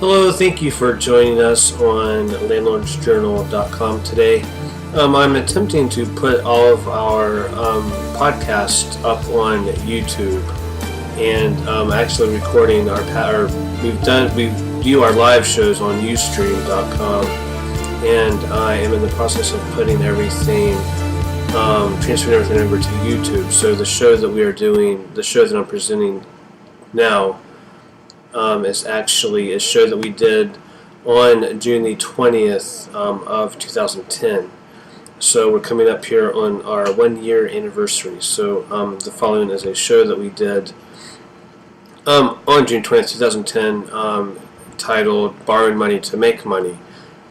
Hello, thank you for joining us on landlordsjournal.com today. I'm attempting to put all of our podcasts up on YouTube, and actually recording we do our live shows on Ustream.com, and I am in the process of putting everything, transferring everything over to YouTube. So the show that we are doing, the show that I'm presenting now, is actually a show that we did on June the 20th of 2010. So we're coming up here on our 1 year anniversary. So the following is a show that we did on June 20th, 2010, titled Borrowing Money to Make Money,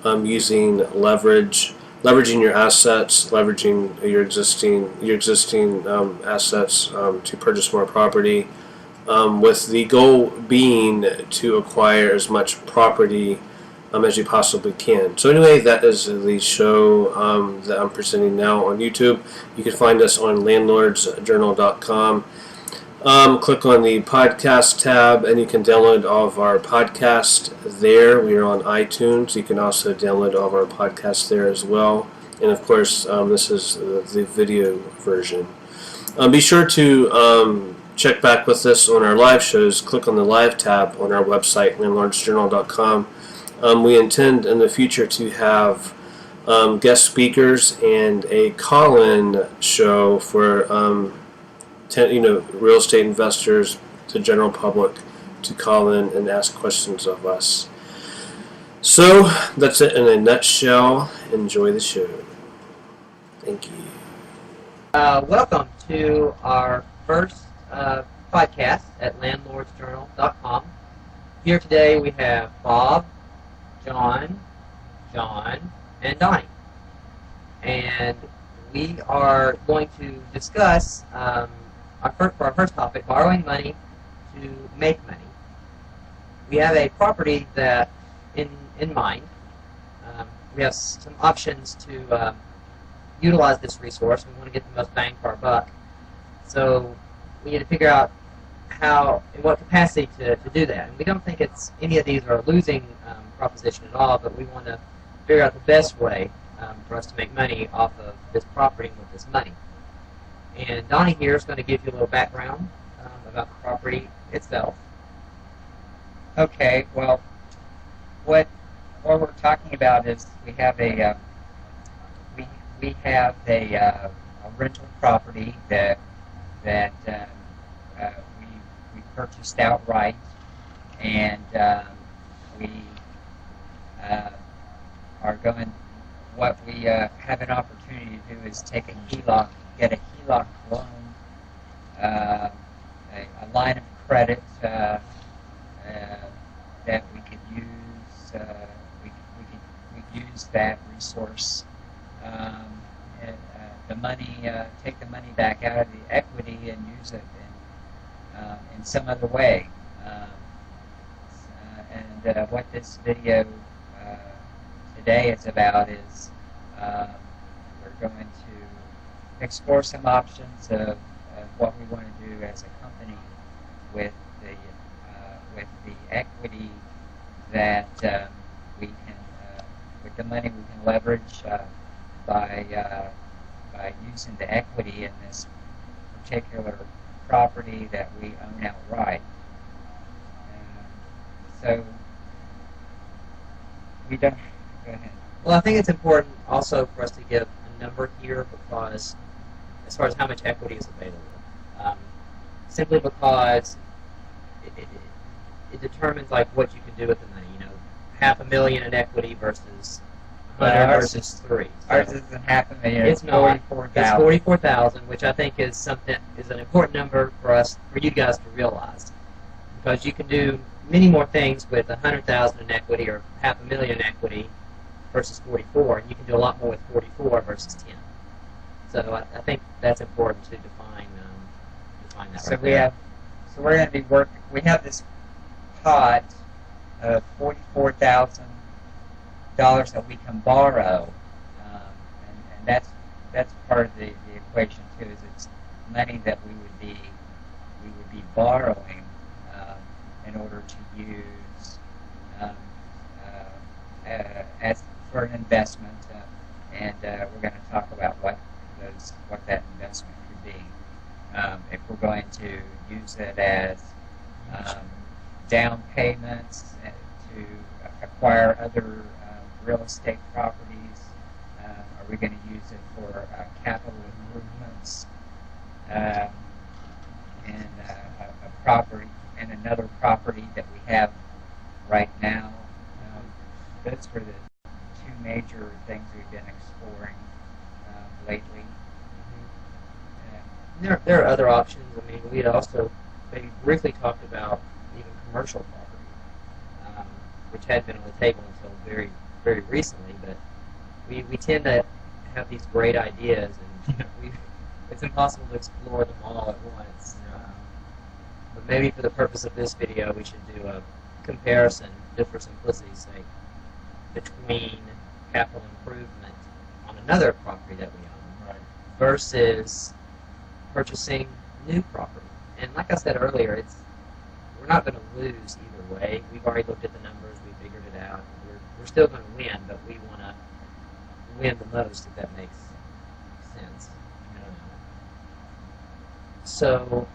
using leveraging your assets, leveraging your existing assets to purchase more property, with the goal being to acquire as much property as you possibly can. So anyway, that is the show that I'm presenting now on YouTube. You can find us on landlordsjournal.com. Click on the podcast tab and you can download all of our podcasts there. We are on iTunes. You can also download all of our podcasts there as well. And of course, this is the video version. Be sure to check back with us on our live shows. Click on the live tab on our website, landlordsjournal.com. We intend in the future to have guest speakers and a call-in show for real estate investors, the general public, to call in and ask questions of us. So that's it in a nutshell. Enjoy the show. Thank you. Welcome to our first podcast at landlordsjournal.com. Here today we have Bob, John, and Donnie. And we are going to discuss our first topic, borrowing money to make money. We have a property that in mind. We have some options to utilize this resource. We want to get the most bang for our buck. So we need to figure out how, in what capacity to do that. And we don't think any of these are a losing proposition at all, but we want to figure out the best way for us to make money off of this property with this money. And Donnie here is going to give you a little background about the property itself. Okay, well, what we're talking about is we have a rental property that we purchased outright, and we are going. What we have an opportunity to do is take a HELOC, get a HELOC loan, a line of credit that we could use. We could use that resource. The money, take the money back out of the equity and use it in some other way. What this video today is about is we're going to explore some options of what we want to do as a company with the equity that we can, with the money we can leverage by using the equity in this particular property that we own outright. So we don't. Go ahead. Well, I think it's important also for us to give a number here, because as far as how much equity is available, simply because it determines like what you can do with the money. $500,000 in equity versus 100 versus 3. Ours isn't $500,000. It's not. $44,000. It's 44,000, which I think is an important number for you guys to realize, because you can do many more things with 100,000 in equity or $500,000 in equity versus 44, and you can do a lot more with 44 versus 10. So I think that's important to define that. So we're going to be working. We have this pot of $44,000 that we can borrow, and that's part of the equation too. Is it's money that we would be borrowing in order to use um, as for an investment, and we're going to talk about what that investment could be. If we're going to use it as down payments to acquire other real estate properties, are we going to use it for capital improvements and a property and another property that we have right now? Those are the two major things we've been exploring lately. There are other options. I mean, we had also maybe briefly talked about even commercial property, which had been on the table until very, very recently. But we tend to have these great ideas, and it's impossible to explore them all at once. But maybe for the purpose of this video, we should do a comparison, just for simplicity's sake, between capital improvement on another property that we own versus purchasing new property. And like I said earlier, we're not going to lose either way. We've already looked at the numbers, we figured it out. We're still going to win, but we want to win the most, if that makes sense. So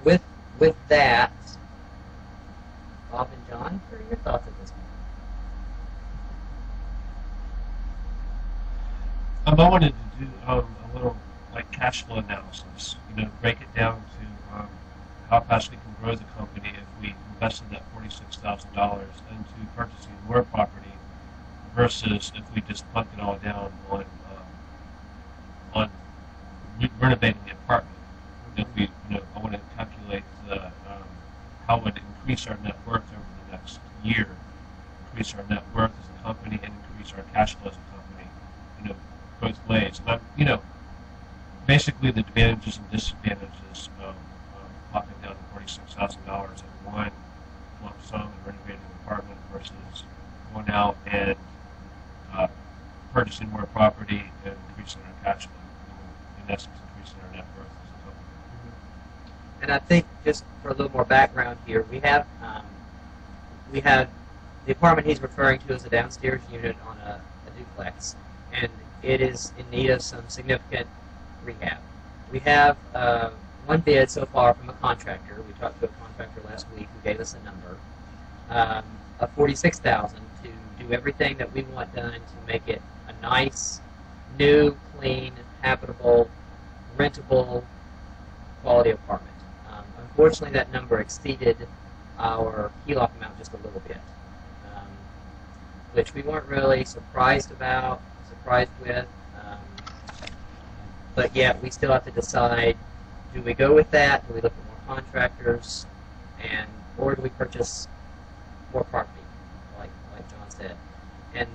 with that, Bob and John, what are your thoughts at this point? I wanted to do a little cash flow analysis. Break it down to how fast we can grow the company if we invested that $46,000 into purchasing more property versus if we just plunked it all down on renovating the apartment. If we, I want to calculate how it would increase our net worth over the next year, increase our net worth as a company, and increase our cash flow as a company. Both ways. And basically the advantages and disadvantages of popping down to $46,000 in one lump sum and renovating an apartment versus going out and purchasing more property and increasing our cash flow. In essence, increasing our net worth as a company. And I think, just for a little more background here, we have the apartment he's referring to as a downstairs unit on a duplex, and it is in need of some significant rehab. We have one bid so far from a contractor. We talked to a contractor last week who gave us a number of $46,000 to do everything that we want done to make it a nice, new, clean, habitable, rentable, quality apartment. Unfortunately, that number exceeded our HELOC amount just a little bit, which we weren't really surprised with. But yet, we still have to decide: do we go with that? Do we look at more contractors, or do we purchase more property, like John said? And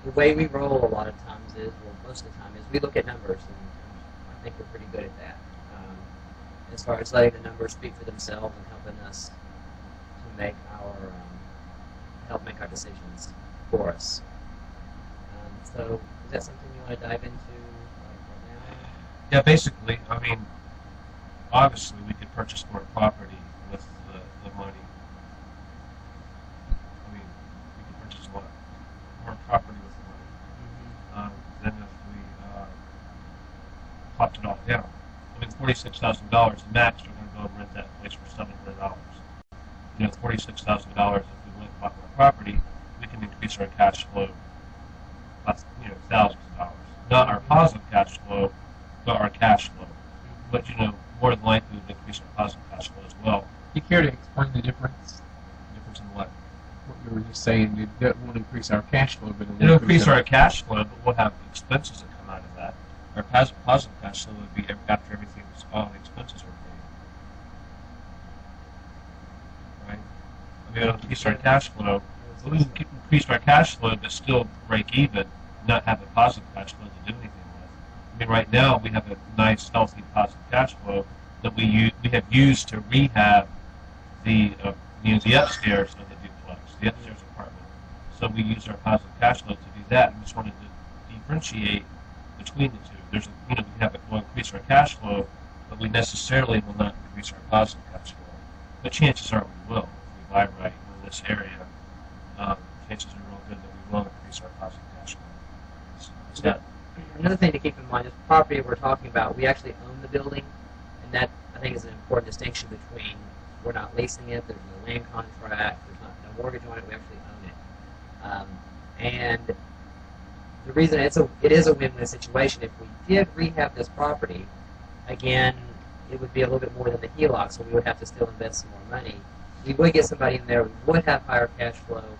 the way we roll a lot of times is, well, most of the time, is we look at numbers, and I think we're pretty good at that. As far as letting the numbers speak for themselves and helping us to help make our decisions for us. So, is that something you want to dive into right now? Yeah, basically, obviously we could purchase more property with the money. We could purchase a lot more property with the money than if we popped it all down. $46,000 max, we're going to go and rent that place for $700. $46,000, if we went and bought more property, we can increase our cash flow, thousands of dollars. Not our positive cash flow, but our cash flow. But, more than likely, we would increase our positive cash flow as well. You care to explain the difference? Difference in what? What you were just saying, that won't increase our cash flow, but it'll increase our cash flow, but we'll have expenses that come out of that. Our positive cash flow would be after all the expenses are paid. Right? It'll increase our cash flow. We can increase our cash flow, but still break even, not have a positive cash flow to do anything with. Right now we have a nice, healthy, positive cash flow that we have used to rehab the upstairs of the duplex, the upstairs apartment. So we use our positive cash flow to do that, and just wanted to differentiate between the two. We'll increase our cash flow, but we necessarily will not increase our positive cash flow. But chances are we will if we buy right in this area finances are real good, then we will increase our positive cash flow. Is that Another thing to keep in mind is property we're talking about, we actually own the building, and that, I think, is an important distinction between we're not leasing it, there's no land contract, there's no mortgage on it, we actually own it. And the reason it is a win-win situation, if we did rehab this property, again, it would be a little bit more than the HELOC, so we would have to still invest some more money. We would get somebody in there, we would have higher cash flow.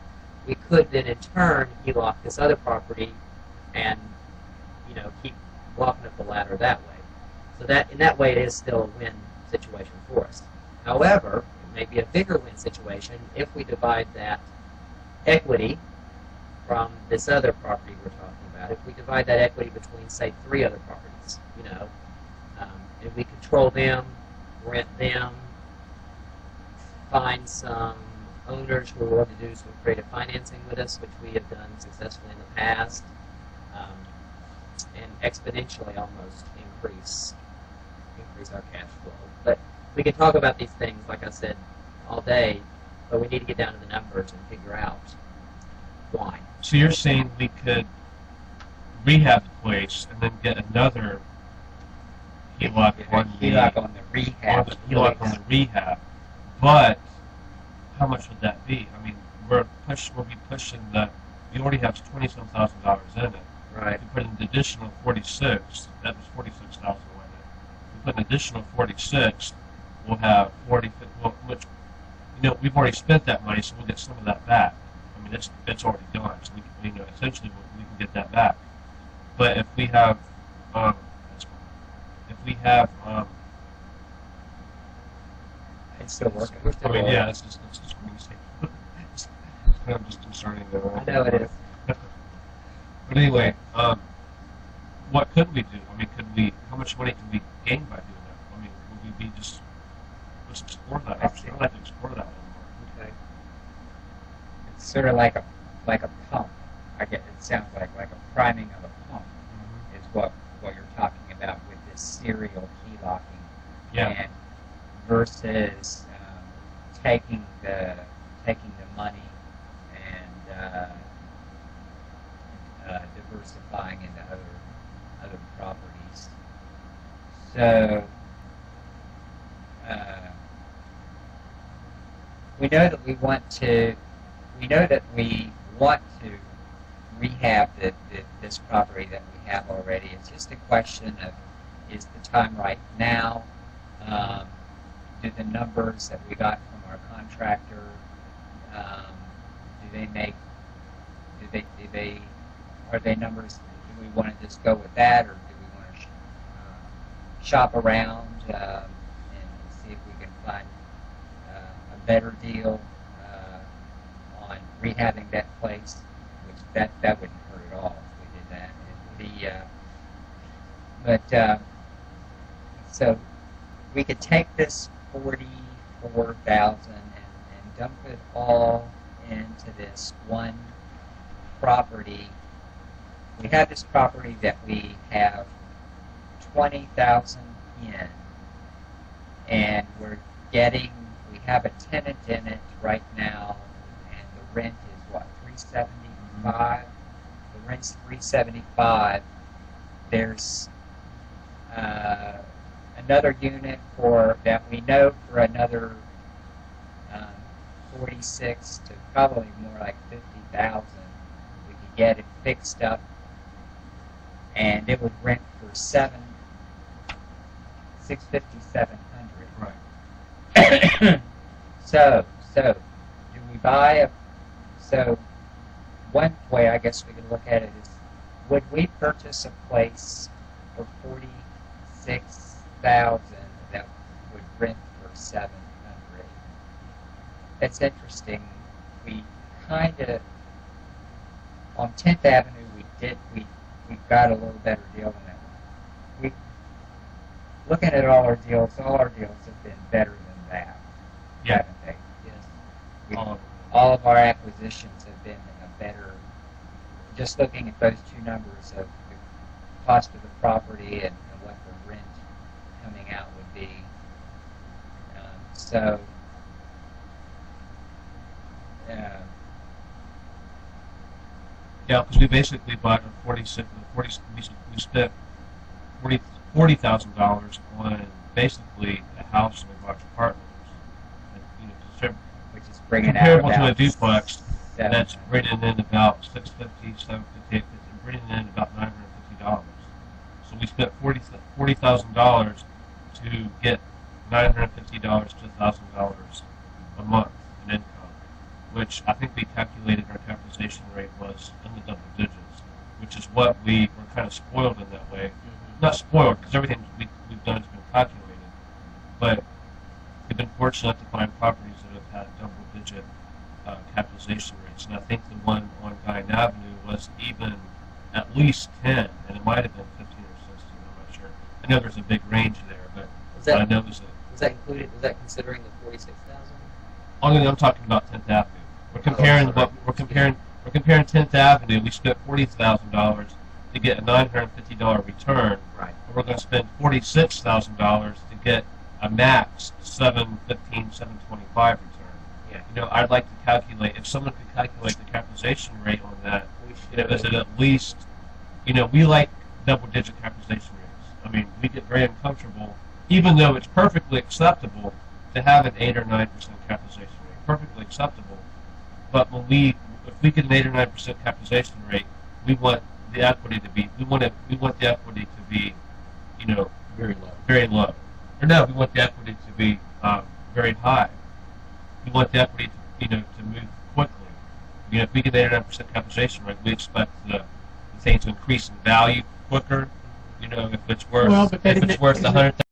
We could then in turn HELOC this other property and keep walking up the ladder that way. So that in that way it is still a win situation for us. However, it may be a bigger win situation if we divide that equity from this other property we're talking about. If we divide that equity between, say, 3 other properties, and we control them, rent them, find some owners who are willing to do some creative financing with us, which we have done successfully in the past, and exponentially almost increase our cash flow. But we can talk about these things, like I said, all day, but we need to get down to the numbers and figure out why. So you're saying we could rehab the place and then get another HELOC on the HELOC on the rehab. HELOC on the rehab, but how much would that be? I mean, we'll be pushing we already have $20-some thousand in it. Right. If we put an additional 46, that was 46,000 in it. If we put an additional 46, we'll have 40. Well, which we've already spent that money, so we'll get some of that back. I mean, it's already done, so we can, essentially we can get that back. But if we have, It's still working. I mean, yeah, it's just crazy. It's kind of just concerning though. I know it is. But anyway, what could we do? I mean, how much money can we gain by doing that? I mean, would we be let's explore that option. I'd like to explore that a little more. Okay. It's sort of like a pump. It sounds like a priming of a pump is what you're talking about with this serial key locking. Yeah. And versus taking the money and diversifying into other properties. So we know that we want to rehab this property that we have already. It's just a question of, is the time right now? Do the numbers that we got from our contractor, are they numbers, do we want to just go with that, or do we want to shop around and see if we can find a better deal on rehabbing that place, which that wouldn't hurt at all if we did that. So we could take this 44,000 and dump it all into this one property. We have this property that we have 20,000 in, and we have a tenant in it right now, and the rent is what, $375? The rent's $375. There's another unit that we know for another 46 to probably more like 50,000. We could get it fixed up, and it would rent for $650, $700. Right. So do we buy so one way I guess we could look at it is, would we purchase a place for 46,000 that would rent for 700? That's interesting. We kind of, on 10th Avenue, we got a little better deal than that. Looking at all our deals have been better than that. Yeah. Haven't they? Yes. All of our acquisitions have been a better, just looking at those two numbers of the cost of the property and what the rent coming out would be. Yeah, because we basically bought a 46, 40, we spent $40,000 on basically a house and a bunch of apartments. And, which is bringing comparable out to a about duplex, that's 700. bringing in about $650, $750, and bringing in about $950. So we spent $40,000 to get $950 to $1,000 a month in income, which I think we calculated our capitalization rate was in the double digits, which is what we were kind of spoiled in that way. Not spoiled, because everything we've done has been calculated, but we've been fortunate to find properties that have had double-digit capitalization rates. And I think the one on Guyan Avenue was even at least 10, and it might have been 15 or 16. I'm not sure. I know there's a big range there, but I know there's a. Was that included? Was that considering the 46,000? Only I'm talking about 10th Avenue. We're comparing we're comparing 10th Avenue. We spent $40,000 to get a $950 return. Right. And we're going to spend $46,000 to get a max $725 return. Yeah. I'd like to calculate, if someone could calculate the capitalization rate on that, is it at least, we like double-digit capitalization rates. I mean, we get very uncomfortable, even though it's perfectly acceptable to have an 8 or 9% capitalization rate, perfectly acceptable. But if we get an 8 or 9% capitalization rate, we want the equity to be, we want the equity to be, Very low. very low. Or no, we want the equity to be very high. We want the equity to move quickly. If we get 8 or 9% capitalization rate, we expect the thing to increase in value quicker. If it's worth Well, but if it's worth 100,000.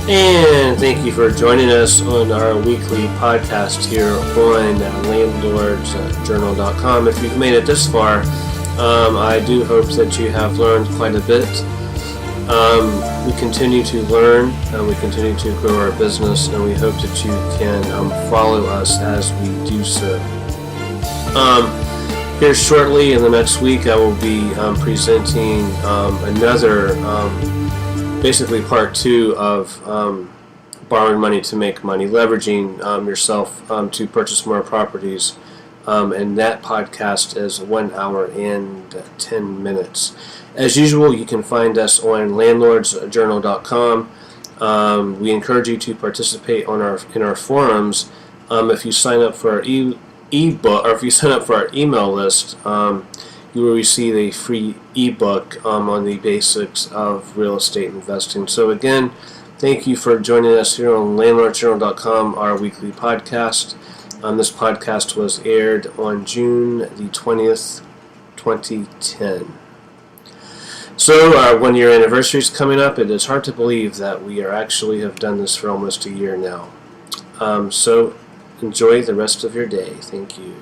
And thank you for joining us on our weekly podcast here on landlordsjournal.com. If you've made it this far, I do hope that you have learned quite a bit. We continue to learn, and we continue to grow our business, and we hope that you can follow us as we do so. Here shortly in the next week, I will be presenting another, basically part 2 of borrowing money to make money, leveraging yourself to purchase more properties. And that podcast is 1 hour and 10 minutes. As usual, you can find us on landlordsjournal.com. We encourage you to participate in our forums. If you sign up for our ebook, or if you sign up for our email list, you will receive a free ebook on the basics of real estate investing. So again, thank you for joining us here on landlordsjournal.com, our weekly podcast. This podcast was aired on June the 20th, 2010. So our 1-year anniversary is coming up. It is hard to believe that we actually have done this for almost a year now. So enjoy the rest of your day. Thank you.